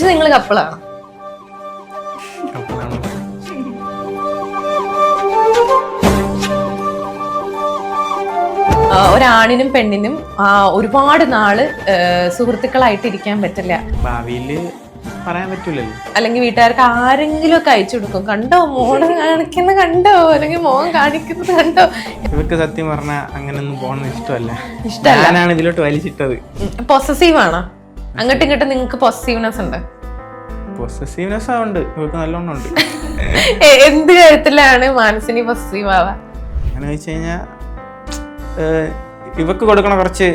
പക്ഷെ നിങ്ങൾ കപ്പിളാണ്. ഒരാണിനും പെണ്ണിനും ഒരുപാട് നാള് സുഹൃത്തുക്കളായിട്ട് ഇരിക്കാൻ പറ്റില്ല. ഭാവിയില് പറയാൻ പറ്റൂലല്ലോ. അല്ലെങ്കിൽ വീട്ടുകാർക്ക് ആരെങ്കിലും ഒക്കെ അയച്ചു കൊടുക്കും, കണ്ടോ മോള് കാണിക്കുന്ന കണ്ടോ, അല്ലെങ്കിൽ മോൻ കാണിക്കുന്നത് കണ്ടോ. ഇവർക്ക് സത്യം പറഞ്ഞാൽ അങ്ങനെയൊന്നും പോകണമെന്ന് ഇഷ്ടമല്ല. ഞാനാണ് ഇതിലോട്ട് വലിച്ചിട്ടത്. പൊസസീവ് ആണോ? അങ്ങോട്ടും ഇങ്ങോട്ടും നിങ്ങൾക്ക് പൊസസീവ്നെസ് ഉണ്ട്? പൊസസീവ്നെസ് ഉണ്ട്, ഇവർക്ക് നല്ലോണം ഉണ്ട്. എന്ത് കാര്യത്തിലാണ് മനസ്സിന് പൊസസീവ് ആവാ? അങ്ങനെ വെച്ച് കഴിഞ്ഞാൽ ഇവക്ക് കൊടുക്കണ കുറച്ച്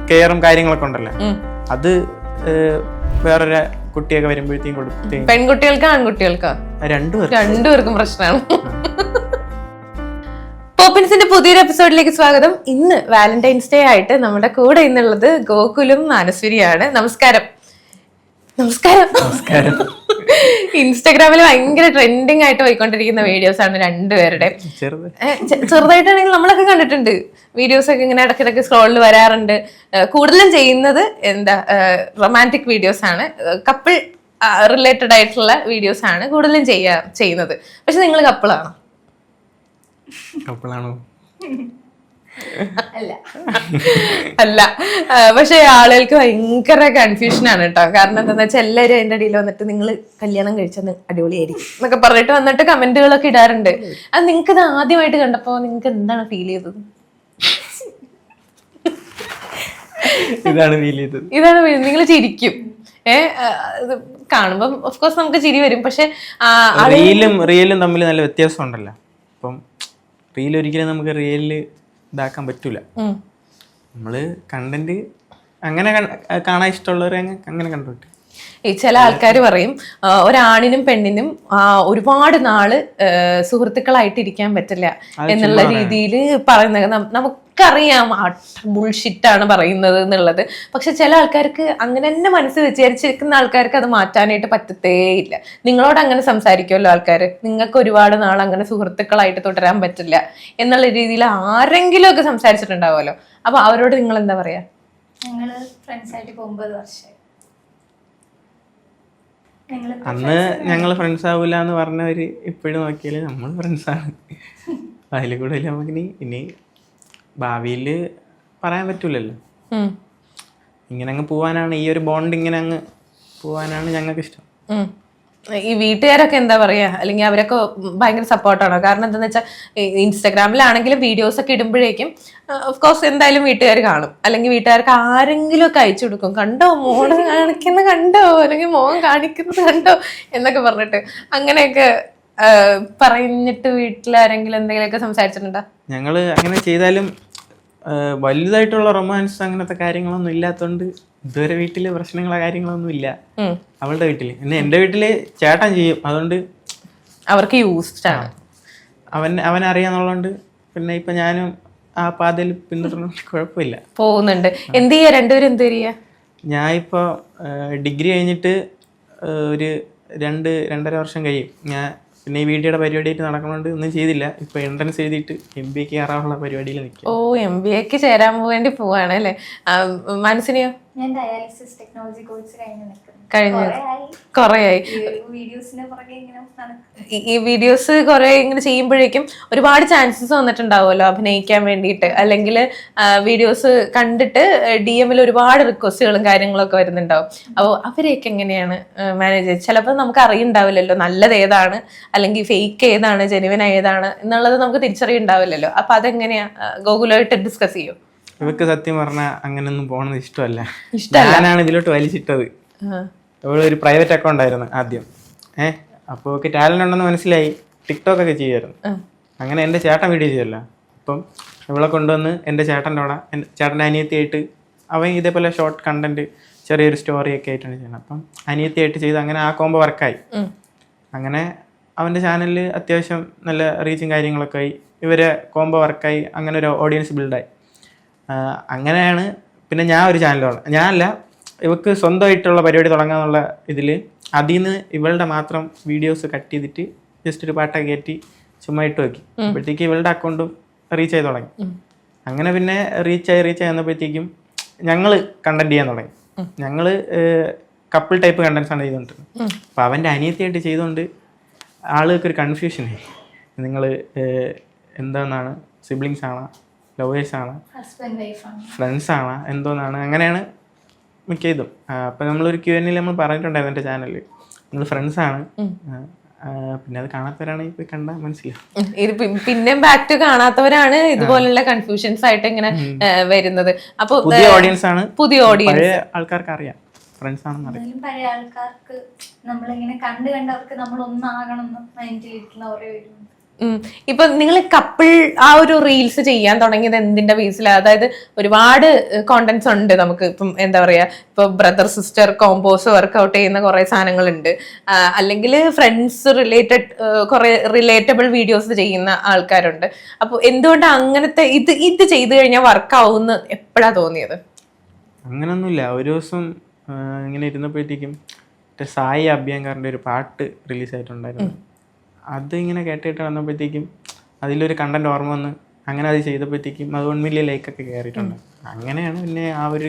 കെയറും കാര്യങ്ങളൊക്കെ ഉണ്ടല്ലോ, അത് വേറൊരു കുട്ടിയൊക്കെ വരുമ്പോഴത്തേക്കും കൊടുക്കും. പെൺകുട്ടികൾക്കോ ആൺകുട്ടികൾക്കോ? രണ്ടുപേർക്കും പ്രശ്നമാണ്. പോപ്പിൻസിന്റെ പുതിയൊരു എപ്പിസോഡിലേക്ക് സ്വാഗതം. ഇന്ന് വാലന്റൈൻസ് ഡേ ആയിട്ട് നമ്മുടെ കൂടെ ഇന്നുള്ളത് ഗോകുലും മാനസ്വരിയാണ്. നമസ്കാരം. നമസ്കാരം. ഇൻസ്റ്റാഗ്രാമിൽ ഭയങ്കര ട്രെൻഡിങ് ആയിട്ട് പോയിക്കൊണ്ടിരിക്കുന്ന വീഡിയോസ് ആണ് രണ്ടുപേരുടെ. ചെറുതായിട്ടാണെങ്കിൽ നമ്മളൊക്കെ കണ്ടിട്ടുണ്ട് വീഡിയോസ് ഒക്കെ, ഇങ്ങനെ ഇടയ്ക്കിടയ്ക്ക് സ്ക്രോളിൽ വരാറുണ്ട്. കൂടുതലും ചെയ്യുന്നത് റൊമാൻറ്റിക് വീഡിയോസ് ആണ്, കപ്പിൾ റിലേറ്റഡ് ആയിട്ടുള്ള വീഡിയോസ് ആണ് കൂടുതലും ചെയ്യുന്നത്. പക്ഷെ നിങ്ങൾ കപ്പിളാണോ? അല്ല. പക്ഷെ ആളുകൾക്ക് ഭയങ്കര കൺഫ്യൂഷൻ ആണ് കേട്ടോ. കാരണം എന്താണെന്ന് വെച്ചാൽ എല്ലാവരും അതിന്റെ ഇടയിൽ വന്നിട്ട് നിങ്ങൾ കല്യാണം കഴിച്ചത് അടിപൊളിയായിരിക്കും എന്നൊക്കെ പറഞ്ഞിട്ട് വന്നിട്ട് കമന്റുകളൊക്കെ ഇടാറുണ്ട്. അത് നിങ്ങൾക്ക് ഇത് ആദ്യമായിട്ട് കണ്ടപ്പോ നിങ്ങൾക്ക് എന്താണ് ഫീൽ ചെയ്തത്? ഇതാണ് നിങ്ങൾ ചിരിക്കും. കാണുമ്പോ ഓഫ്കോഴ്സ് നമുക്ക് ചിരി വരും. പക്ഷെ റിയലും തമ്മിൽ നല്ല വ്യത്യാസം ഉണ്ടല്ലോ. അപ്പം റീൽ ഒരിക്കലും നമുക്ക് റിയലില് ഇതാക്കാൻ പറ്റൂല. നമ്മള് കണ്ടന്റ് അങ്ങനെ കാണാൻ ഇഷ്ടമുള്ളവരെ അങ്ങനെ കണ്ടോട്ടെ. ചില ആൾക്കാർ പറയും ഒരാണിനും പെണ്ണിനും ഒരുപാട് നാള് സുഹൃത്തുക്കളായിട്ട് ഇരിക്കാൻ പറ്റില്ല എന്നുള്ള രീതിയിൽ പറയുന്നത്. നമുക്കറിയാം ബുൾഷിറ്റാണ് പറയുന്നത് എന്നുള്ളത്. പക്ഷെ ചില ആൾക്കാർക്ക് അങ്ങനെ തന്നെ മനസ്സിൽ വിചാരിച്ചിരിക്കുന്ന ആൾക്കാർക്ക് അത് മാറ്റാനായിട്ട് പറ്റത്തേ ഇല്ല. നിങ്ങളോട് അങ്ങനെ സംസാരിക്കുമല്ലോ ആൾക്കാർ, നിങ്ങൾക്ക് ഒരുപാട് നാൾ അങ്ങനെ സുഹൃത്തുക്കളായിട്ട് തുടരാൻ പറ്റില്ല എന്നുള്ള രീതിയിൽ ആരെങ്കിലും ഒക്കെ സംസാരിച്ചിട്ടുണ്ടാവുമല്ലോ. അപ്പൊ അവരോട് നിങ്ങൾ എന്താ പറയാ? ഞങ്ങള് ഫ്രണ്ട്സ് ആയിട്ട് 9 വർഷമായി. അന്ന് ഞങ്ങൾ ഫ്രണ്ട്സ് ആവൂല എന്ന് പറഞ്ഞവര് ഇപ്പോഴും നോക്കിയാല് നമ്മൾ ഫ്രണ്ട്സാണ്. അതിൽ കൂടുതൽ നമുക്ക് ഇനി ഭാവിയില് പറയാൻ പറ്റൂലല്ലോ. ഇങ്ങനെ അങ്ങ് പോവാനാണ്, ഈ ഒരു ബോണ്ട് ഇങ്ങനെ അങ്ങ് പോവാനാണ് ഞങ്ങൾക്ക് ഇഷ്ടം. ഈ വീട്ടുകാരൊക്കെ എന്താ പറയാ? അല്ലെങ്കിൽ അവരൊക്കെ ഭയങ്കര സപ്പോർട്ടാണോ? കാരണം എന്താന്ന് വെച്ചാൽ ഇൻസ്റ്റാഗ്രാമിലാണെങ്കിലും വീഡിയോസ് ഒക്കെ ഇടുമ്പോഴേക്കും ഓഫ്കോഴ്സ് എന്തായാലും വീട്ടുകാർ കാണും. അല്ലെങ്കിൽ വീട്ടുകാർക്ക് ആരെങ്കിലും ഒക്കെ അയച്ചു കൊടുക്കും, കണ്ടോ മോള് കാണിക്കുന്ന കണ്ടോ, അല്ലെങ്കിൽ മോൻ കാണിക്കുന്നത് കണ്ടോ എന്നൊക്കെ പറഞ്ഞിട്ട്. അങ്ങനെയൊക്കെ പറഞ്ഞിട്ട് വീട്ടിലാരെങ്കിലും എന്തെങ്കിലുമൊക്കെ സംസാരിച്ചിട്ടുണ്ടോ? ഞങ്ങള് അങ്ങനെ ചെയ്താലും വലുതായിട്ടുള്ള റൊമാൻസ് അങ്ങനത്തെ കാര്യങ്ങളൊന്നും ഇല്ലാത്തോണ്ട് ഇതുവരെ വീട്ടില് പ്രശ്നങ്ങളോ കാര്യങ്ങളൊന്നും ഇല്ല. അവളുടെ വീട്ടില് പിന്നെ എന്റെ വീട്ടില് ചേട്ടൻ ചെയ്യും, അതുകൊണ്ട് അവർക്ക് യൂസ്ഡ് ആണ്. അവൻ അറിയാന്നുള്ളതുകൊണ്ട് പിന്നെ ഇപ്പൊ ഞാനും ആ പാതയിൽ പിന്തുടരണം, കുഴപ്പമില്ല, പോകുന്നുണ്ട്. എന്ത് ചെയ്യാ രണ്ടുപേരും? എന്ത് ചെയ്യാ? ഞാൻ ഇപ്പൊ ഡിഗ്രി കഴിഞ്ഞിട്ട് ഒരു 2-2.5 വർഷം കഴിയും. ഞാൻ പിന്നെ ഈ വീഡിയോയുടെ പരിപാടിയായിട്ട് നടക്കണോണ്ട് ഒന്നും ചെയ്തില്ല. ഇപ്പൊ എൻട്രൻസ് എഴുതിയിട്ട് MBA കയറാനുള്ള പരിപാടിയിൽ നിൽക്കും. MBA ചേരാൻ വേണ്ടി പോവാണ് അല്ലേ? മനസ്സിനെയോ? ഞാൻ ഡയാലിസിസ് ടെക്നോളജി കോഴ്സ് കഴിഞ്ഞു കൊറേയായി. ഈ വീഡിയോസ് കുറെ ഇങ്ങനെ ചെയ്യുമ്പോഴേക്കും ഒരുപാട് ചാൻസസ് വന്നിട്ടുണ്ടാവുമല്ലോ അഭിനയിക്കാൻ വേണ്ടിയിട്ട്. അല്ലെങ്കിൽ വീഡിയോസ് കണ്ടിട്ട് DM ഒരുപാട് റിക്വസ്റ്റുകളും കാര്യങ്ങളൊക്കെ വരുന്നുണ്ടാവും. അപ്പോൾ അവരെയൊക്കെ എങ്ങനെയാണ് മാനേജ് ചെയ്ത്? ചിലപ്പോൾ നമുക്ക് അറിയുണ്ടാവില്ലല്ലോ നല്ലത് ഏതാണ് അല്ലെങ്കിൽ ഫേക്ക് ഏതാണ് ജെനുവിൻ ഏതാണ് എന്നുള്ളത് നമുക്ക് തിരിച്ചറിയുണ്ടാവില്ലല്ലോ. അപ്പൊ അതെങ്ങനെയാ ഗോകുലായിട്ട് ഡിസ്കസ് ചെയ്യും? ഇവക്ക് സത്യം പറഞ്ഞാൽ അങ്ങനെയൊന്നും പോകണമെന്ന് ഇഷ്ടമല്ല. ഞാനാണ് ഇതിലോട്ട് വലിച്ചിട്ടത്. ഇവിടെ ഒരു പ്രൈവറ്റ് അക്കൗണ്ട് ആയിരുന്നു ആദ്യം. അപ്പോൾ ഒക്കെ ടാലന്റ് ഉണ്ടെന്ന് മനസ്സിലായി. ടിക്ടോക്ക് ഒക്കെ ചെയ്യുമായിരുന്നു. അങ്ങനെ എൻ്റെ ചേട്ടൻ വീഡിയോ ചെയ്യല്ലോ. അപ്പം ഇവളെ കൊണ്ടുവന്ന് എൻ്റെ ചേട്ടൻ്റെ അവിടെ, ചേട്ടൻ്റെ അനിയത്തിയായിട്ട് അവൻ ഇതേപോലെ ഷോർട്ട് കണ്ടന്റ് ചെറിയൊരു സ്റ്റോറിയൊക്കെ ആയിട്ടാണ് ചെയ്യുന്നത്. അപ്പം അനിയത്തിയായിട്ട് ചെയ്ത് അങ്ങനെ ആ കോംബോ വർക്കായി. അങ്ങനെ അവൻ്റെ ചാനലിൽ അത്യാവശ്യം നല്ല റീച്ചും കാര്യങ്ങളൊക്കെ ആയി. ഇവരെ കോംബോ വർക്കായി. അങ്ങനെ ഒരു ഓഡിയൻസ് ബിൽഡായി. അങ്ങനെയാണ് പിന്നെ ഞാൻ ഒരു ചാനൽ ഞാനല്ല, ഇവക്ക് സ്വന്തമായിട്ടുള്ള പരിപാടി തുടങ്ങാന്നുള്ള ഇതിൽ അതിൽ നിന്ന് ഇവളുടെ മാത്രം വീഡിയോസ് കട്ട് ചെയ്തിട്ട് ജസ്റ്റ് ഒരു പാട്ടൊക്കെ കയറ്റി ചുമ്മാ ഇട്ട് നോക്കി. അപ്പോഴത്തേക്ക് ഇവളുടെ അക്കൗണ്ടും റീച്ച് ആയി തുടങ്ങി. അങ്ങനെ പിന്നെ റീച്ച് ആയി വന്നപ്പോഴത്തേക്കും ഞങ്ങൾ കണ്ടന്റ് ചെയ്യാൻ തുടങ്ങി. ഞങ്ങൾ കപ്പിൾ ടൈപ്പ് കണ്ടൻസ് ആണ് ചെയ്തുകൊണ്ടിരുന്നത്. അപ്പോൾ അവൻ്റെ അനിയത്തിയായിട്ട് ചെയ്തുകൊണ്ട് ആളുകൾക്ക് ഒരു കൺഫ്യൂഷനായി, നിങ്ങൾ എന്താണെന്നാണ്, സിബ്ലിങ്സ് ആണോ, ലവേഴ്സ് ആണോ, ഫ്രണ്ട്സ് ആണോ, എന്തോന്നാണ്, അങ്ങനെയാണ് മിക്ക ഇതും. അപ്പം നമ്മളൊരു Q&A നമ്മൾ പറഞ്ഞിട്ടുണ്ടായിരുന്നു എൻ്റെ ചാനലിൽ, നിങ്ങൾ ഫ്രണ്ട്സാണ്, പിന്നെ അത് കാണാത്തവരാണെങ്കിൽ പോയി കണ്ടാൽ മനസ്സിലാവും. ഇത് പിന്നെ ബാക്ക് ടു കാണാത്തവരാണ് ഇതുപോലുള്ള കൺഫ്യൂഷൻസ് ആയിട്ട് ഇങ്ങനെ വരുന്നത്. അപ്പൊ പുതിയ ഓഡിയൻസ് ആണ്, പുതിയ ഓഡിയൻസ്, പഴയ ആൾക്കാർക്ക് അറിയാം ഫ്രണ്ട്സ് ആണെന്ന് അറിയാം. പഴയ ആൾക്കാർക്ക് നമ്മളിങ്ങനെ കണ്ടവർക്ക് നമ്മൾ ഒന്നാകണം എന്ന് മൈൻഡിലിരിക്കുന്ന കുറേ പേരുണ്ട്. ഇപ്പൊ നിങ്ങൾ കപ്പിൾ ആ ഒരു റീൽസ് ചെയ്യാൻ തുടങ്ങിയത് എന്തിന്റെ ബേസിലാണ്? അതായത് ഒരുപാട് കോണ്ടന്റ്സ് ഉണ്ട് നമുക്ക്. ഇപ്പം എന്താ പറയാ, ഇപ്പൊ ബ്രദർ സിസ്റ്റർ കോമ്പോസ് വർക്ക്ഔട്ട് ചെയ്യുന്ന കുറെ സാധനങ്ങളുണ്ട്, അല്ലെങ്കിൽ ഫ്രണ്ട്സ് റിലേറ്റഡ് കുറെ റിലേറ്റബിൾ വീഡിയോസ് ചെയ്യുന്ന ആൾക്കാരുണ്ട്. അപ്പൊ എന്തുകൊണ്ട് അങ്ങനത്തെ ഇത് ചെയ്തു കഴിഞ്ഞാൽ വർക്ക് ആവുമെന്ന് എപ്പോഴാ തോന്നിയത്? അങ്ങനൊന്നുമില്ല. ഒരു ദിവസം ഇങ്ങനെ ഇരുന്നപ്പോഴത്തേക്കും സായി അഭ്യങ്കറിന്റെ ഒരു പാട്ട് റിലീസായിട്ടുണ്ടായിരുന്നു. അത് ഇങ്ങനെ കേട്ടിട്ട് വന്നപ്പോഴത്തേക്കും അതിലൊരു കണ്ടന്റ് ഓർമ്മ വന്ന് അങ്ങനെ അത് ചെയ്തപ്പോഴത്തേക്കും അത് 1 മില്യൺ ലൈക്കൊക്കെ കയറിയിട്ടുണ്ട്. അങ്ങനെയാണ് പിന്നെ ആ ഒരു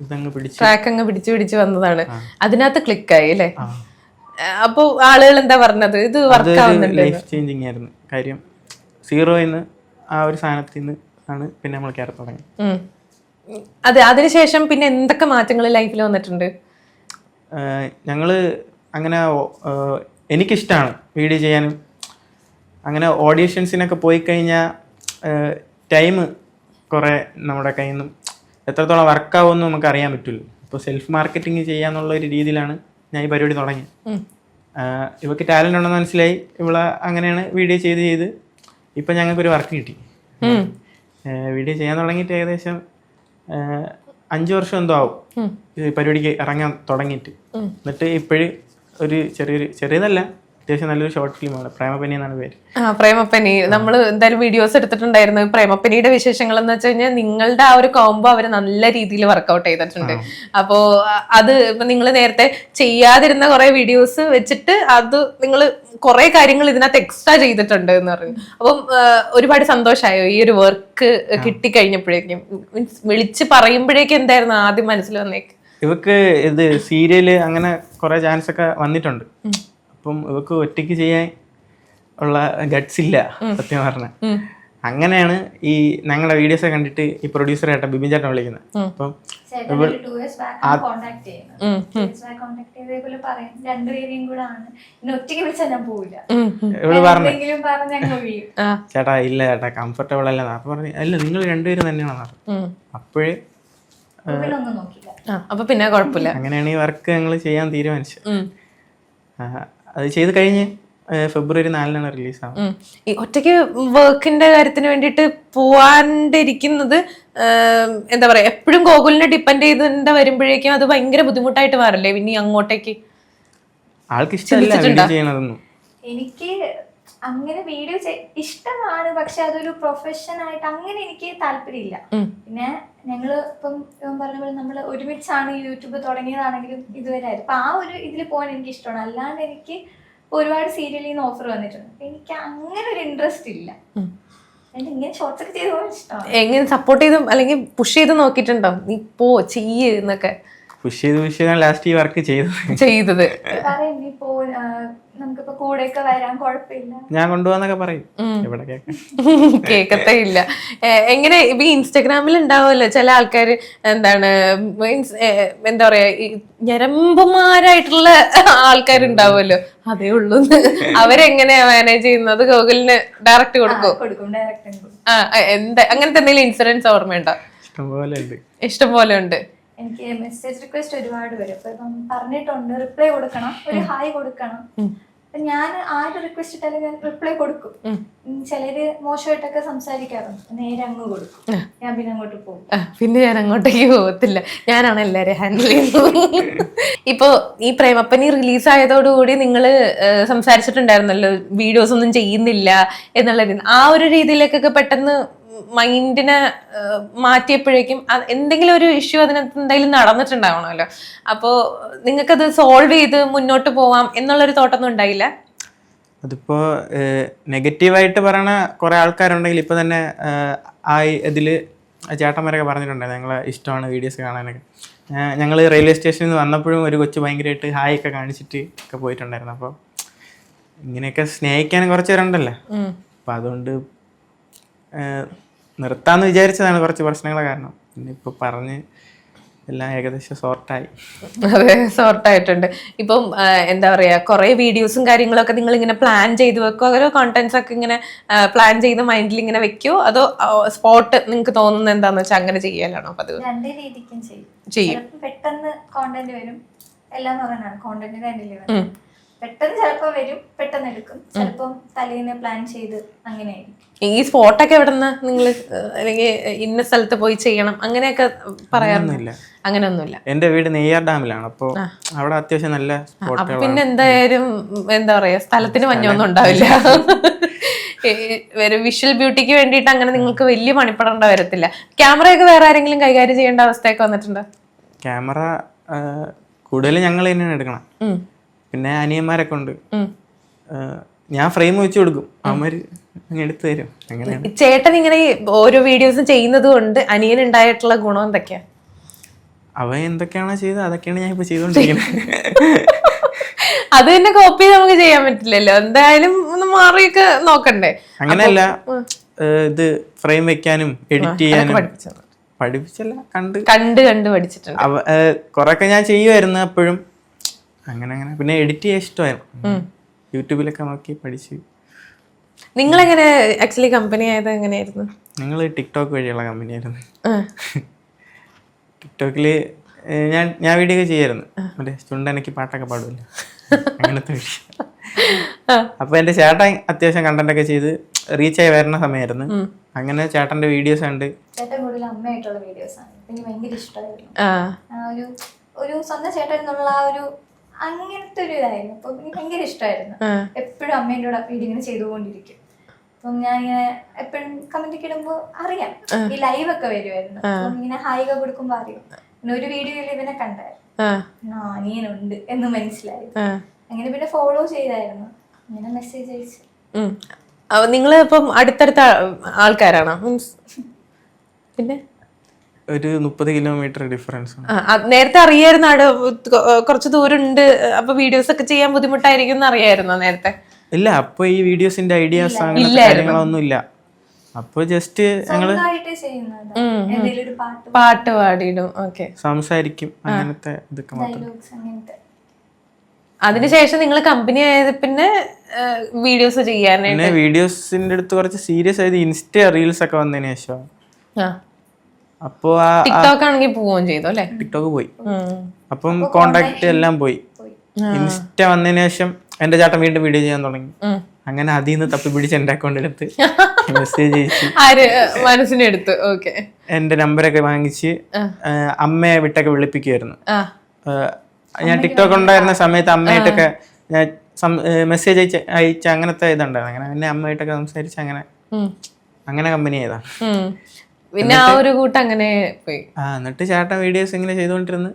ഇതങ്ങ് ട്രാക്ക് അങ്ങ് പിടിച്ച് വന്നതാണ്. അതിനകത്ത് ക്ലിക്കായി അല്ലേ? അപ്പൊ ആളുകൾ എന്താ പറഞ്ഞത്? ഇത് വർക്ക് ആവുന്നുണ്ട്. ലൈഫ് ചേഞ്ചിങ് ആയിരുന്നു കാര്യം. 0 ആ ഒരു സാധനത്തിൽ നിന്ന് ആണ് പിന്നെ നമ്മൾ കയറി തുടങ്ങി. അതെ, അതിനുശേഷം പിന്നെ എന്തൊക്കെ മാറ്റങ്ങൾ ലൈഫിൽ വന്നിട്ടുണ്ട്? ഞങ്ങള് അങ്ങനെ എനിക്കിഷ്ടമാണ് വീഡിയോ ചെയ്യാനും. അങ്ങനെ ഓഡീഷൻസിനൊക്കെ പോയി കഴിഞ്ഞാൽ ടൈം കുറേ നമ്മുടെ കയ്യിൽ നിന്നും എത്രത്തോളം വർക്കാവുമെന്ന് നമുക്ക് അറിയാൻ പറ്റില്ല. ഇപ്പോൾ സെൽഫ് മാർക്കറ്റിംഗ് ചെയ്യാന്നുള്ള ഒരു രീതിയിലാണ് ഞാൻ ഈ പരിപാടി തുടങ്ങിയത്. ഇവക്ക് ടാലൻ്റ് ഉണ്ടെന്ന് മനസ്സിലായി. ഇവളെ അങ്ങനെയാണ് വീഡിയോ ചെയ്ത് ഇപ്പം ഞങ്ങൾക്കൊരു വർക്ക് കിട്ടി. വീഡിയോ ചെയ്യാൻ തുടങ്ങിയിട്ട് ഏകദേശം 5 വർഷം എന്തോ ആവും ഈ പരിപാടിക്ക് ഇറങ്ങാൻ തുടങ്ങിയിട്ട്. എന്നിട്ട് ഇപ്പോഴും ഒരു ചെറിയതല്ല, അത്യാവശ്യം നല്ലൊരു ഷോർട്ട് ഫിലിമാണ്. പ്രേമപ്പനി എന്നാണ് പേര്. പ്രേമപ്പനി നമ്മൾ എന്തായാലും വീഡിയോസ് എടുത്തിട്ടുണ്ടായിരുന്നു. പ്രേമപ്പനിയുടെ വിശേഷങ്ങൾ എന്ന് വെച്ച് കഴിഞ്ഞാൽ നിങ്ങളുടെ ആ ഒരു കോംബോ അവര് നല്ല രീതിയിൽ വർക്ക്ഔട്ട് ചെയ്തിട്ടുണ്ട്. അപ്പോ അത് ഇപ്പൊ നിങ്ങൾ നേരത്തെ ചെയ്യാതിരുന്ന കുറെ വീഡിയോസ് വെച്ചിട്ട് അത് നിങ്ങൾ കുറെ കാര്യങ്ങൾ ഇതിനകത്ത് എക്സ്ട്രാ ചെയ്തിട്ടുണ്ട് എന്ന് പറഞ്ഞു. അപ്പം ഒരുപാട് സന്തോഷമായോ ഈ ഒരു വർക്ക് കിട്ടിക്കഴിഞ്ഞപ്പോഴേക്കും? മീൻസ് വിളിച്ച് പറയുമ്പോഴേക്കും എന്തായിരുന്നു ആദ്യം മനസ്സിൽ വന്നേക്ക്? ഇവക്ക് ഇത് സീരിയല് അങ്ങനെ കുറെ ചാൻസ് ഒക്കെ വന്നിട്ടുണ്ട്. അപ്പം ഇവക്ക് ഒറ്റയ്ക്ക് ചെയ്യാൻ ഉള്ള ഗട്ട്സ് ഇല്ല സത്യം പറഞ്ഞ. അങ്ങനെയാണ് ഈ ഞങ്ങളുടെ വീഡിയോസ് കണ്ടിട്ട് ഈ പ്രൊഡ്യൂസർ ചേട്ടൻ ബിബിൻ ചേട്ടൻ വിളിക്കുന്നത്. അപ്പം ഇവള് പറഞ്ഞു, ചേട്ടാ ഇല്ല ചേട്ടാ കംഫർട്ടബിൾ അല്ല. അപ്പൊ പറഞ്ഞു അല്ല നിങ്ങൾ രണ്ടുപേരും തന്നെയാണെന്ന്. അപ്പോഴേ അപ്പൊ പിന്നെ കുഴപ്പമില്ല. അങ്ങനെയാണ് ഈ വർക്ക് ഞങ്ങൾ ചെയ്യാൻ തീരുമാനിച്ചത്. അത് ചെയ്ത് കഴിഞ്ഞ് ഫെബ്രുവരി 4 റിലീസാവും. ഈ ഒറ്റയ്ക്ക് വർക്കിന്റെ കാര്യത്തിന് വേണ്ടിയിട്ട് പോവാണ്ടിരിക്കുന്നത് എന്താ പറയാ, എപ്പോഴും ഗോകുലിനെ ഡിപ്പെൻഡ് ചെയ്ത് വരുമ്പോഴേക്കും അത് ഭയങ്കര ബുദ്ധിമുട്ടായിട്ട് മാറില്ലേ പിന്നെ അങ്ങോട്ടേക്ക്? ആൾക്ക് ഇഷ്ടമല്ല വീഡിയോ ചെയ്യണതൊന്നും. എനിക്ക് അങ്ങനെ വീഡിയോ ഇഷ്ടമാണ്, പക്ഷെ അതൊരു പ്രൊഫഷൻ ആയിട്ട് അങ്ങനെ എനിക്ക് താല്പര്യമില്ല. പിന്നെ ഞങ്ങള് ഇപ്പം പറഞ്ഞ പോലെ നമ്മൾ ഒരുമിച്ചാണ് യൂട്യൂബ് തുടങ്ങിയതാണെങ്കിലും ഇതുവരെ ആയിരുന്നു. അപ്പൊ ആ ഒരു ഇതിൽ പോകാൻ എനിക്ക് ഇഷ്ടമാണ്. അല്ലാണ്ട് എനിക്ക് ഒരുപാട് സീരിയലിൽ നിന്ന് ഓഫർ വന്നിട്ടുണ്ട്. എനിക്ക് അങ്ങനെ ഒരു ഇൻട്രസ്റ്റ് ഇല്ല. ഇങ്ങനെ ഷോർട്സ് ഒക്കെ ചെയ്ത് പോകാൻ ഇഷ്ടമാണ്. എങ്ങനെ സപ്പോർട്ട് ചെയ്ത് അല്ലെങ്കിൽ പുഷ് ചെയ്ത് നോക്കിയിട്ടുണ്ടോ? നീ പോ ചെയ്യ് എന്നൊക്കെ പുഷ് ചെയ്ത് ലാസ്റ്റ് ഈ വർക്ക് ചെയ്തത് ഇപ്പോ നമുക്കിപ്പോ കൂടെയൊക്കെ വരാൻ കുഴപ്പമില്ല, ഞാൻ കൊണ്ടുപോകാന്നൊക്കെ പറയും. ഇവിടെ കേക്കത്തേ ഇല്ല. എങ്ങനെ ഇപ്പൊ ഇൻസ്റ്റാഗ്രാമിൽ ഉണ്ടാവുമല്ലോ ചില ആൾക്കാർ, എന്താണ് മീൻസ് എന്താ പറയാ, ഞരമ്പുമാരായിട്ടുള്ള ആൾക്കാരുണ്ടാവുമല്ലോ, അതേ ഉള്ളൂ. അവരെങ്ങനെയാ മാനേജ് ചെയ്യുന്നത്? ഗൂഗിളിന് ഡയറക്റ്റ് കൊടുക്കും? എന്താ അങ്ങനത്തെ എന്തെങ്കിലും ഇൻസിഡൻസ് ഓർമ്മയുണ്ടോ? ഇഷ്ടംപോലെ ഉണ്ട്. എനിക്ക് മെസ്സേജ് റിക്വസ്റ്റ് ഒരുപാട് വരും. അപ്പൊ ഇപ്പം പറഞ്ഞിട്ടുണ്ട് റിപ്ലൈ കൊടുക്കണം, ഒരു ഹായ് കൊടുക്കണം. ഞാൻ ആരും റിക്വസ്റ്റ് ഇട്ടാലും ഞാൻ റിപ്ലൈ കൊടുക്കും. ചിലര് മോശമായിട്ടൊക്കെ സംസാരിക്കാറുണ്ട്, നേരെ അങ്ങ് കൊടുക്കും. ഞാൻ പിന്നെ അങ്ങോട്ട് പോകും. പിന്നെ ഞാൻ അങ്ങോട്ടേക്ക് പോകത്തില്ല, ഞാനാണ് എല്ലാരും ഹാൻഡിൽ ചെയ്യുന്നത്. ഇപ്പൊ ഈ പ്രേമപ്പനി റിലീസ് ആയതോടുകൂടി നിങ്ങള് സംസാരിച്ചിട്ടുണ്ടായിരുന്നല്ലോ വീഡിയോസ് ഒന്നും ചെയ്യുന്നില്ല എന്നുള്ള രീതി. ആ ഒരു രീതിയിലേക്കൊക്കെ പെട്ടെന്ന് മൈൻഡിനെ മാറ്റിയപ്പോഴേക്കും എന്തെങ്കിലും ഒരു ഇഷ്യൂ അതിനകത്ത് എന്തായാലും നടന്നിട്ടുണ്ടാവണമല്ലോ. അപ്പോൾ നിങ്ങൾക്കത് സോൾവ് ചെയ്ത് മുന്നോട്ട് പോവാം എന്നുള്ളൊരു തോട്ടൊന്നും ഉണ്ടായില്ല? അതിപ്പോൾ നെഗറ്റീവായിട്ട് പറയണ കുറേ ആൾക്കാരുണ്ടെങ്കിൽ ഇപ്പോൾ തന്നെ ഇതിൽ ചേട്ടന്മാരൊക്കെ പറഞ്ഞിട്ടുണ്ടായിരുന്നു ഞങ്ങളെ ഇഷ്ടമാണ് വീഡിയോസ് കാണാനൊക്കെ. ഞങ്ങൾ റെയിൽവേ സ്റ്റേഷനിൽ നിന്ന് വന്നപ്പോഴും ഒരു കൊച്ചു ഭയങ്കരമായിട്ട് ഹായ് ഒക്കെ കാണിച്ചിട്ട് ഒക്കെ പോയിട്ടുണ്ടായിരുന്നു. അപ്പോൾ ഇങ്ങനെയൊക്കെ സ്നേഹിക്കാനും കുറച്ച് പേരുണ്ടല്ലോ. അപ്പം അതുകൊണ്ട് നിർത്താമെന്ന് വിചാരിച്ചതാണ് കുറച്ച് പ്രശ്നങ്ങളെ കാരണം. പിന്നെ ഇപ്പോൾ പറഞ്ഞ് എല്ലാം ഏകദേശം സോർട്ടായി. അതെ, സോർട്ടായിട്ടുണ്ട്. ഇപ്പം എന്താ പറയാ, കുറെ വീഡിയോസും കാര്യങ്ങളൊക്കെ നിങ്ങൾ ഇങ്ങനെ പ്ലാൻ ചെയ്ത് വെക്കോ, ഓരോ കോണ്ടന്റ്സ് ഒക്കെ ഇങ്ങനെ പ്ലാൻ ചെയ്ത് മൈൻഡിൽ ഇങ്ങനെ വെക്കോ, അതോ സ്പോട്ട് നിങ്ങൾക്ക് തോന്നുന്നത് എന്താന്ന് വെച്ചാൽ അങ്ങനെ ചെയ്യാനാണോ പതിവ്? രണ്ട് രീതിക്കും ചെയ്യും. പെട്ടെന്ന് കോണ്ടന്റ് വരും, എല്ലാം പറഞ്ഞാണ് കോണ്ടന്റ് കണ്ടില്ലേ, പെട്ടെന്ന് ചിലപ്പോ വരും, പെട്ടെന്ന് എടുക്കും, ചിലപ്പം തലേന്ന് പ്ലാൻ ചെയ്ത് അങ്ങനെയായിരിക്കും. ഈ സ്പോട്ടൊക്കെ എവിടെന്ന് നിങ്ങൾ, അല്ലെങ്കിൽ ഇന്ന സ്ഥലത്ത് പോയി ചെയ്യണം അങ്ങനെയൊക്കെ പറയാറൊന്നുമില്ല? അങ്ങനെയൊന്നുമില്ല. എന്റെ വീട് നെയ്യാർ ഡാമിലാണ്. അപ്പോൾ അവിടെ അത്യാവശ്യം നല്ല അപ്പൊ പിന്നെ എന്തായാലും എന്താ പറയാ, സ്ഥലത്തിന് മഞ്ഞൊന്നും ഉണ്ടാവില്ല. വിഷ്വൽ ബ്യൂട്ടിക്ക് വേണ്ടിയിട്ട് അങ്ങനെ നിങ്ങൾക്ക് വലിയ പണിപ്പെടേണ്ട വരത്തില്ല. ക്യാമറയൊക്കെ വേറെ ആരെങ്കിലും കൈകാര്യം ചെയ്യേണ്ട അവസ്ഥയൊക്കെ വന്നിട്ടുണ്ടോ? ക്യാമറ കൂടുതലും ഞങ്ങൾ തന്നെയാണ് എടുക്കണം. പിന്നെ അനിയന്മാരൊക്കെ ഉണ്ട്. ഞാൻ ഫ്രെയിം വെച്ച് കൊടുക്കും, അവന്മാര് എടുത്തു തരും. അങ്ങനെയാണ്. ചേട്ടൻ ഇങ്ങനെ ഓരോ വീഡിയോസും ചെയ്യുന്നത് കൊണ്ട് അനിയൻ ഉണ്ടായിട്ടുള്ള ഗുണം എന്തൊക്കെയാ? അവൻ എന്തൊക്കെയാണോ ചെയ്തത് അതൊക്കെയാണ് ഞാൻ ഇപ്പൊ ചെയ്തോണ്ടിരിക്കുന്നത്. അത് തന്നെ കോപ്പി നമുക്ക് ചെയ്യാൻ പറ്റില്ലല്ലോ, എന്തായാലും ഒന്ന് മാറിയൊക്കെ നോക്കണ്ടേ. അങ്ങനെയല്ല, ഇത് ഫ്രെയിം വെക്കാനും എഡിറ്റ് ചെയ്യാനും പഠിപ്പിച്ചല്ല, കണ്ട് പഠിച്ചിട്ടുണ്ട്. കൊറേയൊക്കെ ഞാൻ ചെയ്യുമായിരുന്നു അപ്പോഴും. അങ്ങനെ പിന്നെ എഡിറ്റ് ചെയ്യാൻ ഇഷ്ടമായിരുന്നു, യൂട്യൂബിലൊക്കെ നോക്കി പഠിച്ച്. നിങ്ങളെങ്ങനെ ആക്ച്വലി കമ്പനി ആയത് എങ്ങനെയായിരുന്നു? ഞങ്ങൾ ടിക്ടോക്ക് വഴിയുള്ള കമ്പനിയായിരുന്നു. ടിക്ടോക്കില് ഞാൻ വീഡിയോ ഒക്കെ ചെയ്യായിരുന്നു, മറ്റേ ചുണ്ടനക്ക് പാട്ടൊക്കെ പാടുമല്ലോ, അങ്ങനത്തെ വിഷയം. അപ്പൊ എന്റെ ചേട്ടൻ അത്യാവശ്യം കണ്ടന്റ് ഒക്കെ ചെയ്ത് റീച്ചായി വരുന്ന സമയമായിരുന്നു. അങ്ങനെ ചേട്ടന്റെ വീഡിയോസ് കണ്ട്, ചേട്ടൻ കൂടുതൽ അമ്മയായിട്ടുള്ള വീഡിയോസ് ആണ് എനിക്ക് ഭയങ്കര ഇഷ്ടമായിരുന്നു. ഒരു സ്വന്തം ചേട്ടൻ എന്നുള്ള ആ ഒരു അങ്ങനത്തെ ഒരു ഇതായിരുന്നു. അപ്പൊ എനിക്ക് ഭയങ്കര ഇഷ്ടമായിരുന്നു. എപ്പോഴും അമ്മേൻ്റെ കൂടെ വീഡിയോ ഇങ്ങനെ ചെയ്തുകൊണ്ടിരിക്കും. അപ്പം ഞാൻ ഇങ്ങനെ എപ്പോഴും കമന്റ് ഇടുമ്പോ അറിയാം, ഈ ലൈവ് ഒക്കെ വരുമായിരുന്നു. അപ്പം ഇങ്ങനെ ഹായിക കൊടുക്കുമ്പോ അറിയാം. പിന്നെ ഒരു വീഡിയോയിൽ ഇവനെ കണ്ടായിരുന്നു, അനിയനുണ്ട് എന്ന് മനസ്സിലായി. അങ്ങനെ പിന്നെ ഫോളോ ചെയ്തായിരുന്നു, അങ്ങനെ മെസ്സേജ് അയച്ചു. നിങ്ങള് ഇപ്പം അടുത്തടുത്ത ആൾക്കാരാണോ? മീൻസ് പിന്നെ ഒരു 30 കിലോമീറ്റർ ഡിഫറൻസ്. നേരത്തെ അറിയായിരുന്നു അവിടെ കുറച്ച് ദൂരം ഉണ്ട്, അപ്പൊ വീഡിയോസ് ഒക്കെ ചെയ്യാൻ ബുദ്ധിമുട്ടായിരിക്കും എന്ന് അറിയായിരുന്നോ നേരത്തെ? ഇല്ല, അപ്പൊ ഈ വീഡിയോസിന്റെ ഐഡിയാസ് കാര്യങ്ങളൊന്നും ഇല്ല. അപ്പൊ ജസ്റ്റ് ഞങ്ങള് പാട്ട് പാടിയിടും, ഓക്കെ, സംസാരിക്കും, അങ്ങനത്തെ ഇതൊക്കെ മാത്രം. അതിനുശേഷം നിങ്ങൾ കമ്പനി ആയത് പിന്നെ വീഡിയോസ് ചെയ്യാനായിട്ട്? പിന്നെ വീഡിയോസിന്റെ അടുത്ത് കുറച്ച് സീരിയസ് ആയത് ഇൻസ്റ്റ റീൽസ് ഒക്കെ വന്നതിന് ശേഷം. അപ്പൊ ടിക്ടോക്ക് ആണെങ്കിൽ പോവുകയും ചെയ്തു അല്ലേ? ടിക്ടോക്ക് പോയി, അപ്പം കോണ്ടാക്ട് എല്ലാം പോയി. ഇൻസ്റ്റ വന്നതിന് ശേഷം എന്റെ ചേട്ടൻ വീണ്ടും വീഡിയോ ചെയ്യാൻ തുടങ്ങി. അങ്ങനെ അതിൽ നിന്ന് തപ്പി പിടിച്ച് എന്റെ അക്കൗണ്ട് എടുത്ത് മെസ്സേജ് അയച്ചു, മനസ്സിനെടുത്ത് എന്റെ നമ്പരൊക്കെ വാങ്ങിച്ച് അമ്മയെ വിട്ടൊക്കെ വിളിപ്പിക്കുമായിരുന്നു. ഞാൻ ടിക്ടോക്ക് ഉണ്ടായിരുന്ന സമയത്ത് അമ്മയായിട്ടൊക്കെ ഞാൻ മെസ്സേജ് അയച്ച അങ്ങനത്തെ ഇതുണ്ടായിരുന്നു. അങ്ങനെ പിന്നെ അമ്മയായിട്ടൊക്കെ സംസാരിച്ച് അങ്ങനെ കമ്പനി ചെയ്താ. പിന്നെ ആ ഒരു കൂട്ടം അങ്ങനെ പോയി. എന്നിട്ട് ചേട്ടൻ വീഡിയോസ് ഇങ്ങനെ ചെയ്തോണ്ടിരുന്ന്,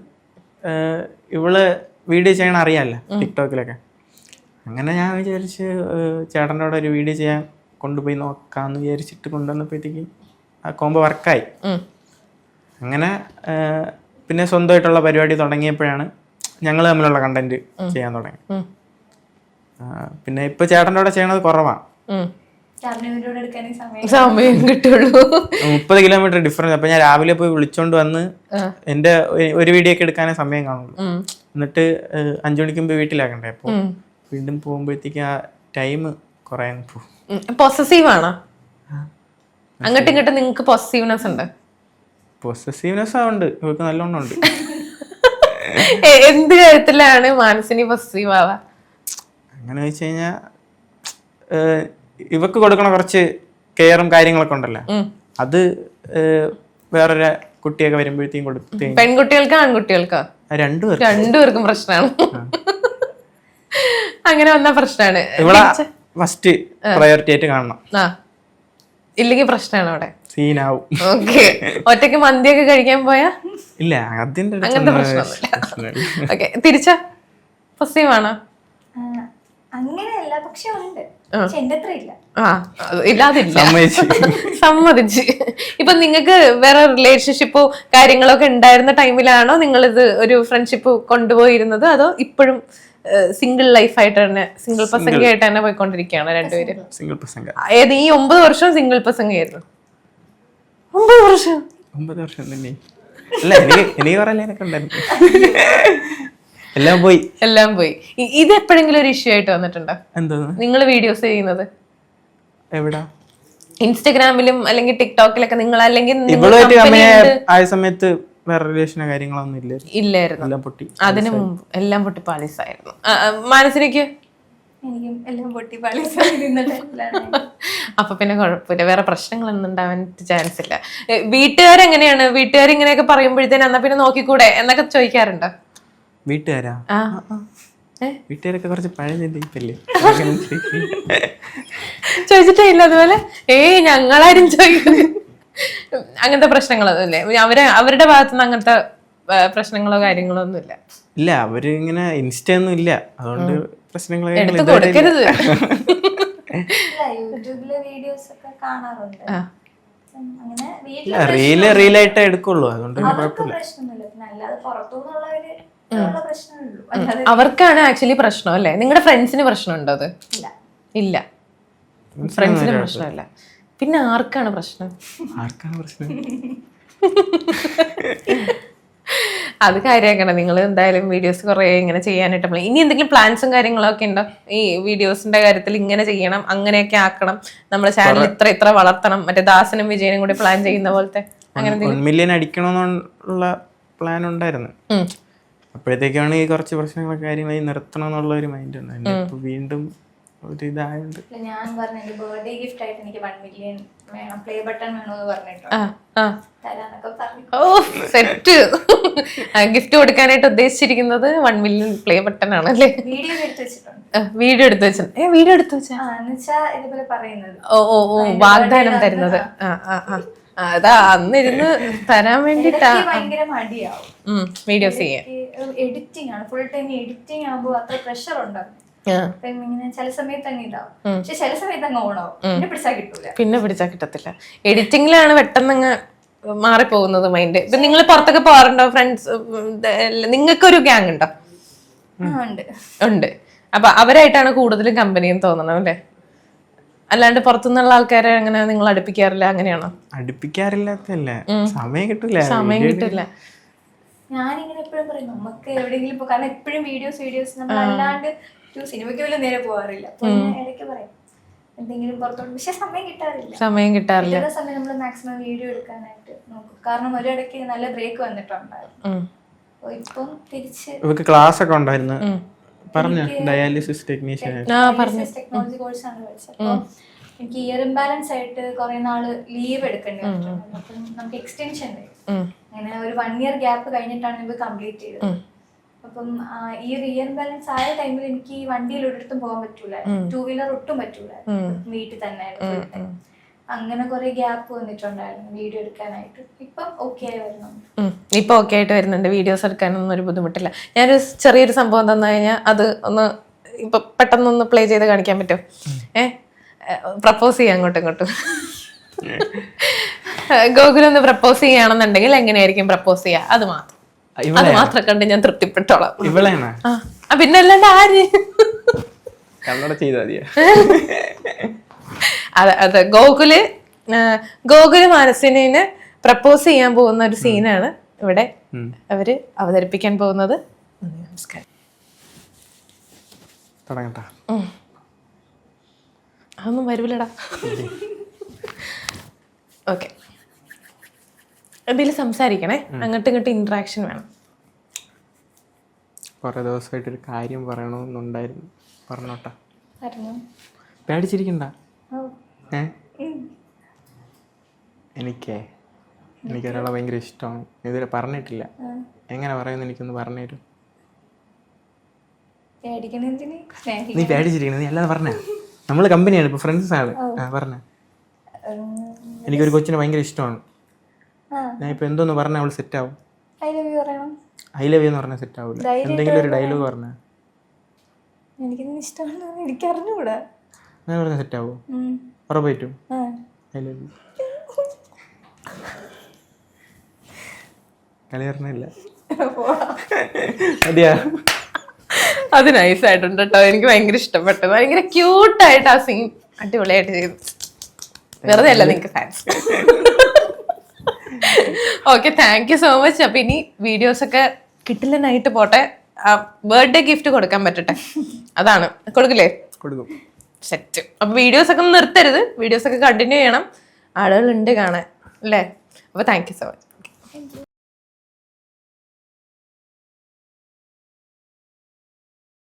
ഇവള് വീഡിയോ ചെയ്യണ അറിയാമല്ലോ ടിക്ടോക്കിലൊക്കെ. അങ്ങനെ ഞാൻ വിചാരിച്ച് ചേട്ടൻ്റെ കൂടെ ഒരു വീഡിയോ ചെയ്യാൻ കൊണ്ടുപോയി നോക്കാന്ന് വിചാരിച്ചിട്ട് കൊണ്ടുവന്നപ്പോഴത്തേക്ക് ആ കോംബോ വർക്കായി. അങ്ങനെ പിന്നെ സ്വന്തമായിട്ടുള്ള പരിപാടി തുടങ്ങിയപ്പോഴാണ് ഞങ്ങൾ തമ്മിലുള്ള കണ്ടന്റ് ചെയ്യാൻ തുടങ്ങി. പിന്നെ ഇപ്പൊ ചേട്ടൻ്റെ കൂടെ ചെയ്യണത് കുറവാണ്, സമയം കിട്ടുള്ളൂ. 30 കിലോമീറ്റർ ഡിഫറൻസ്. അപ്പൊ ഞാൻ രാവിലെ പോയി വിളിച്ചോണ്ട് വന്ന് എന്റെ ഒരു വീഡിയോ ഒക്കെ എടുക്കാനേ സമയം കാണുള്ളൂ. എന്നിട്ട് 5 മണിക്ക് മുമ്പ് വീട്ടിലാക്കണ്ടേ. അപ്പൊ വീണ്ടും പോകുമ്പോഴത്തേക്ക് ആ ടൈം കുറെ പോകും. പൊസസീവ് ആണോ? അങ്ങോട്ടും ഇങ്ങോട്ടും നിങ്ങൾക്ക് പൊസസീവ്നെസ് ഉണ്ട്? പൊസസീവ്നെസ് ഉണ്ട്, ഇവർക്ക് നല്ലോണം ഉണ്ട്. എന്ത് കാര്യത്തിലാണ് മാനസിനി പൊസസീവ് ആവാ? അങ്ങനെ വെച്ച് കഴിഞ്ഞാ ഇവക്ക് കൊടുക്കണ കുറച്ച് കെയറും കാര്യങ്ങളൊക്കെ ഉണ്ടല്ലോ, അത് വേറൊരു കുട്ടിയൊക്കെ വരുമ്പോഴത്തേക്കും കൊടുത്ത്. പെൺകുട്ടികൾക്കാ ആൺകുട്ടികൾക്കാ? രണ്ടുപേർക്കും പ്രശ്നമാണ്. അങ്ങനെ വന്ന പ്രശ്നമാണ്. ഇവിടെ ഫസ്റ്റ് പ്രയോറിറ്റി ആയിട്ട് കാണണം, ഇല്ലെങ്കിൽ പ്രശ്നമാണ് അവിടെ, സീനാവും. ഓക്കെ. ഒറ്റയ്ക്ക് മന്തിയൊക്കെ കഴിക്കാൻ പോയാ ഇല്ല, അതിന്റെ അങ്ങനത്തെ പ്രശ്നമൊന്നുമില്ല. ഓക്കെ. തിരിച്ച പൊസീവ് ആണോ? അങ്ങനെയല്ല, പക്ഷെ ഉണ്ട്, പക്ഷെ എന്റെ അത്ര ഇല്ല. ആ ഇല്ലാതില്ല, സമ്മതിച്ചു. സമ്മതിച്ച്. ഇപ്പൊ നിങ്ങൾക്ക് വേറെ റിലേഷൻഷിപ്പോ കാര്യങ്ങളൊക്കെ ഉണ്ടായിരുന്ന ടൈമിലാണോ നിങ്ങൾ ഇത് ഒരു ഫ്രണ്ട്ഷിപ്പ് കൊണ്ടുപോയിരുന്നത്, അതോ ഇപ്പോഴും സിംഗിൾ ലൈഫായിട്ട് തന്നെ, സിംഗിൾ പ്രസംഗമായിട്ട് തന്നെ പോയിക്കൊണ്ടിരിക്കുകയാണ് രണ്ടുപേരും? സിംഗിൾ പ്രസംഗ. ഏത് ഈ 9 വർഷം സിംഗിൾ പ്രസംഗമായിരുന്നു? 9 വർഷം? 9 വർഷം തന്നെ. അല്ല, എനിക്ക് പറയാനൊക്കെ ഉണ്ടായിരുന്നു. എല്ലാം പോയി. ഇത് എപ്പോഴെങ്കിലും ഒരു ഇഷ്യൂ ആയിട്ട് വന്നിട്ടുണ്ടോ? എന്തോന്ന്? നിങ്ങൾ വീഡിയോസ് ചെയ്യുന്നത് എവിടാ? ഇൻസ്റ്റഗ്രാമിലും അല്ലെങ്കിൽ ടിക്ടോക്കിലൊക്കെ നിങ്ങൾ, അല്ലെങ്കിൽ ഇവളുമായിട്ട് ആയ സമയത്ത് വേറെ റിലേഷനോ കാര്യങ്ങളോ ഒന്നും ഇല്ലായിരുന്നു? എല്ലാം പൊട്ടി. അതിനു മുമ്പ് എല്ലാം പൊട്ടി പാളിസായിരുന്നു. മനസ്സിലേക്ക് എനിക്കും എല്ലാം പൊട്ടി പാളിസായിരുന്നു. അപ്പൊ പിന്നെ കുഴപ്പമില്ല, വേറെ പ്രശ്നങ്ങളൊന്നും ഉണ്ടാവാൻ ചാൻസ് ഇല്ല. വീട്ടുകാരെങ്ങനെയാണ്? വീട്ടുകാർ ഇങ്ങനെയൊക്കെ പറയുമ്പോഴത്തേന് എന്നാ പിന്നെ നോക്കിക്കൂടെ എന്നൊക്കെ ചോദിക്കാറുണ്ടോ? വീട്ടുകാരാ? വീട്ടുകാരൊക്കെ കുറച്ച് പഴയ ടൈപ്പല്ലേ. ചോദിച്ചിട്ടേ ഇല്ല അതുപോലെ? ഞങ്ങളാരും ചോദിക്കുന്നത് അങ്ങനത്തെ പ്രശ്നങ്ങളൊന്നും ഇല്ലേ? അവരുടെ ഭാഗത്തുനിന്ന് അങ്ങനത്തെ പ്രശ്നങ്ങളോ കാര്യങ്ങളോ ഒന്നും ഇല്ല? ഇല്ല, അവര് ഇങ്ങനെ ഇൻസ്റ്റ ഒന്നും ഇല്ല, അതുകൊണ്ട് പ്രശ്നങ്ങൾ എടുത്ത് കൊടുക്കരുത്. യൂട്യൂബിലെ വീഡിയോസ് ഒക്കെ കാണാറുണ്ട്. അങ്ങനെ റീലായിട്ട് എടുക്കുള്ളൂ, അതുകൊണ്ട് പ്രശ്നമൊന്നുമില്ല. പിന്നെ അല്ലാതെ പുറത്തുനിന്നുള്ളവര് പ്രശ്നമുള്ളൂ. അവർക്കാണ് ആക്ച്വലി പ്രശ്നം അല്ലേ? നിങ്ങളുടെ ഫ്രണ്ട്സിന് പ്രശ്നമുണ്ടോ? അത് ഇല്ല, ഫ്രണ്ട്സിന് പ്രശ്നമില്ല. പിന്നെ ആർക്കാണ് പ്രശ്നം? അത് കാര്യമാക്കണം. നിങ്ങൾ എന്തായാലും വീഡിയോസ് കുറെ ഇങ്ങനെ ചെയ്യാനായിട്ട് ഇനി എന്തെങ്കിലും പ്ലാൻസും കാര്യങ്ങളൊക്കെ ഉണ്ടോ ഈ വീഡിയോസിന്റെ കാര്യത്തിൽ? ഇങ്ങനെ ചെയ്യണം, അങ്ങനെയൊക്കെ ആക്കണം, നമ്മുടെ ചാനൽ ഇത്ര വളർത്തണം, മറ്റേ ദാസനും വിജയനും കൂടി പ്ലാൻ ചെയ്യുന്ന പോലത്തെ അങ്ങനെ 1 മില്യൺ അടിക്കണമെന്നുള്ള പ്ലാൻ ഉണ്ടായിരുന്നു. അപ്പോഴത്തേക്കാണ് ഈ കുറച്ച് പ്രശ്നങ്ങളൊക്കെ കാര്യങ്ങളായി നിർത്തണം എന്നുള്ള ഒരു മൈൻഡ് ഉണ്ട്. വീണ്ടും ഒരു ഇതായോണ്ട് ഞാൻ പറഞ്ഞു എന്റെ ബർത്ത്ഡേ ഗിഫ്റ്റ് ആയിട്ട് എനിക്ക് 1 മില്യൺ വേണം, പ്ലേ ബട്ടൺ വേണമെന്ന് പറഞ്ഞിട്ടുണ്ട്. സെറ്റ് ഗിഫ്റ്റ് കൊടുക്കാനായിട്ട് ഉദ്ദേശിച്ചിരിക്കുന്നത് 1 മില്യൺ പ്ലേ ബട്ടൺ ആണല്ലേ? വീഡിയോ എടുത്ത് വെച്ചിട്ടുണ്ട്. വീഡിയോ എടുത്ത് വെച്ചാ ഇതുപോലെ പറയുന്നത് വാഗ്ദാനം തരുന്നത്. അതാ അന്നിരുന്ന് തരാൻ വേണ്ടിട്ടാ. ഭയങ്കര മടിയാവും വീഡിയോസ് ചെയ്യാൻ. എഡിറ്റിംഗ് ആണ്, ഫുൾ ടൈം എഡിറ്റിംഗ് ആകുമ്പോ അത്ര പ്രഷർ ഉണ്ടാവും. ഇങ്ങനെ ചില സമയത്ത് അങ്ങ് ഇതാവും, പക്ഷെ ചില സമയത്ത് അങ്ങ് ഓണാവും. പിന്നെ പിടിച്ചാ കിട്ടത്തില്ല. എഡിറ്റിംഗിലാണ് പെട്ടെന്ന് അങ്ങ് മാറിപ്പോകുന്നത് മൈൻഡ്. ഇപ്പൊ നിങ്ങൾ പുറത്തൊക്കെ പോകാറുണ്ടോ? ഫ്രണ്ട്സ്, നിങ്ങൾക്കൊരു ഗ്യാങ് ഉണ്ടോ? ഉണ്ട്. അപ്പൊ അവരായിട്ടാണ് കൂടുതലും കമ്പനിയെന്ന് തോന്നണം അല്ലേ? അല്ലാണ്ട് പുറത്തുനിന്നുള്ള ആൾക്കാരെ അങ്ങനെ നിങ്ങൾ അടുപ്പിക്കാറില്ല? അങ്ങനെയാണോ? അടുപ്പിക്കാറില്ലാത്തല്ലേ, സമയം കിട്ടില്ല. ഞാനിങ്ങനെ എപ്പോഴും പറയും നമുക്ക് എവിടെയെങ്കിലും ഇപ്പൊ, കാരണം എപ്പോഴും വീഡിയോസ് നമ്മൾ അല്ലാണ്ട് സിനിമയ്ക്ക് പോലും നേരെ പോകാറില്ല. ഇടയ്ക്ക് പറയും എന്തെങ്കിലും പുറത്തോട്ട്, പക്ഷെ സമയം കിട്ടാറില്ല. സമയം നമ്മൾ മാക്സിമം വീഡിയോ എടുക്കാനായിട്ട് നോക്കും. കാരണം ഒരിടയ്ക്ക് നല്ല ബ്രേക്ക് വന്നിട്ടുണ്ടായിരുന്നു. ഇപ്പം തിരിച്ച് ക്ലാസ് ഒക്കെ ഉണ്ടായിരുന്നു. ഡയാലിസിസ് ടെക്നോളജി കോഴ്സാണ് പഠിച്ചത്. അപ്പൊ എനിക്ക് ഇയർ ഇംബാലൻസ് ആയിട്ട് കുറെ നാള് ലീവ് എടുക്കേണ്ടി വന്നിട്ടുണ്ട്. അപ്പം നമുക്ക് എക്സ്റ്റൻഷൻ വരും. അങ്ങനെ ഒരു 1 ഇയർ ഗ്യാപ്പ് കഴിഞ്ഞിട്ടാണ് നമുക്ക് കംപ്ലീറ്റ് ചെയ്തത്. അപ്പം ഈ ഇയർ ബാലൻസ് ആയ ടൈമിൽ എനിക്ക് വണ്ടിയിൽ ഒരിടത്തും പോകാൻ പറ്റൂല, 2 വീലർ ഒട്ടും പറ്റൂല, വീട്ടിൽ തന്നെ ആയിരുന്നു. അങ്ങനെ കുറെ ഗ്യാപ്പ് വന്നിട്ടുണ്ടായിരുന്നു വീഡിയോ എടുക്കാനായിട്ട്. ഇപ്പം ഓക്കെ ആയി വരുന്നുണ്ട്. ഇപ്പൊ ഓക്കെ ആയിട്ട് വരുന്നുണ്ട്. വീഡിയോസ് എടുക്കാനൊന്നും ഒരു ബുദ്ധിമുട്ടില്ല. ഞാനൊരു ചെറിയൊരു സംഭവം തന്നു കഴിഞ്ഞാൽ അത് ഒന്ന് ഇപ്പൊ പെട്ടെന്നൊന്ന് പ്ലേ ചെയ്ത് കാണിക്കാൻ പറ്റുമോ? പ്രപ്പോസ് ചെയ്യാം അങ്ങോട്ടും ഇങ്ങോട്ടും. ഗോകുലൊന്ന് പ്രപ്പോസ് ചെയ്യുകയാണെന്നുണ്ടെങ്കിൽ എങ്ങനെയായിരിക്കും പ്രപ്പോസ് ചെയ്യാ? അത് മാത്രം കണ്ട് ഞാൻ തൃപ്തിപ്പെട്ടോളാം. പിന്നെ അല്ലാണ്ട് ആര്? അതെ, ഗോകുല് മാനസിനെ പ്രപ്പോസ് ചെയ്യാൻ പോകുന്ന ഒരു സീനാണ് ഇവിടെ അവര് അവതരിപ്പിക്കാൻ പോകുന്നത്. നമസ്കാരം. അതൊന്നും വരൂലടാ. ഓക്കെ, എന്തെങ്കിലും സംസാരിക്കണേ, അങ്ങോട്ടും ഇങ്ങോട്ടും ഇന്ററാക്ഷൻ വേണം. കുറെ ദിവസമായിട്ടൊരു കാര്യം പറയണമെന്നുണ്ടായിരുന്നു. പറഞ്ഞോട്ടാ. പേടിച്ചിരിക്കണ്ട. എനിക്കൊരാളെ ഭയങ്കര ഇഷ്ടമാണ്. ഇതുവരെ പറഞ്ഞിട്ടില്ല. എങ്ങനെ പറയുന്നു എനിക്കൊന്ന് പറഞ്ഞു തരും. നീ പേടിച്ചിരിക്കണ, നീ അല്ലാതെ പറഞ്ഞ. നമ്മള് കമ്പനിയാണ്, ഇപ്പൊ ഫ്രണ്ട്സ് ആണ്. പറഞ്ഞ എനിക്കൊരു കൊച്ചിനെ ഭയങ്കര ഇഷ്ടമാണ്. ഞാൻ ഇപ്പൊ എന്തോന്ന് പറഞ്ഞ അവള് സെറ്റ് ആവും. ഐ ലവ് യു എന്ന് പറഞ്ഞാൽ സെറ്റ് ആവില്ല. എന്തെങ്കിലും ഒരു ഡയലോഗ് പറഞ്ഞ എനിക്കിന്ന് ഇഷ്ടമാണെന്ന് എനിക്ക് അറിഞ്ഞൂടാ. അങ്ങനെ പറഞ്ഞാൽ സെറ്റ് ആവോ? ഉറപ്പായിട്ടും കളി പറഞ്ഞില്ല. മതിയാ? അത് നൈസായിട്ടുണ്ട് കേട്ടോ, എനിക്ക് ഭയങ്കര ഇഷ്ടപ്പെട്ടു. ഭയങ്കര ക്യൂട്ടായിട്ട് ആ സീൻ അടിപൊളിയായിട്ട് ചെയ്തു. വെറുതെ അല്ല നിങ്ങൾക്ക് fans. Okay, thank you so much. അപ്പൊ ഇനി വീഡിയോസ് ഒക്കെ കിട്ടില്ലെന്നായിട്ട് പോട്ടെ, ബർത്ത്ഡേ ഗിഫ്റ്റ് കൊടുക്കാൻ പറ്റട്ടെ, അതാണ്. കൊടുക്കില്ലേ? കൊടുക്കും. സെറ്റ്. അപ്പൊ വീഡിയോസ് ഒക്കെ നിർത്തരുത്, വീഡിയോസ് ഒക്കെ കണ്ടിന്യൂ ചെയ്യണം, ആളുകളുണ്ട് കാണാൻ അല്ലേ. അപ്പൊ താങ്ക് യു സോ മച്ച്.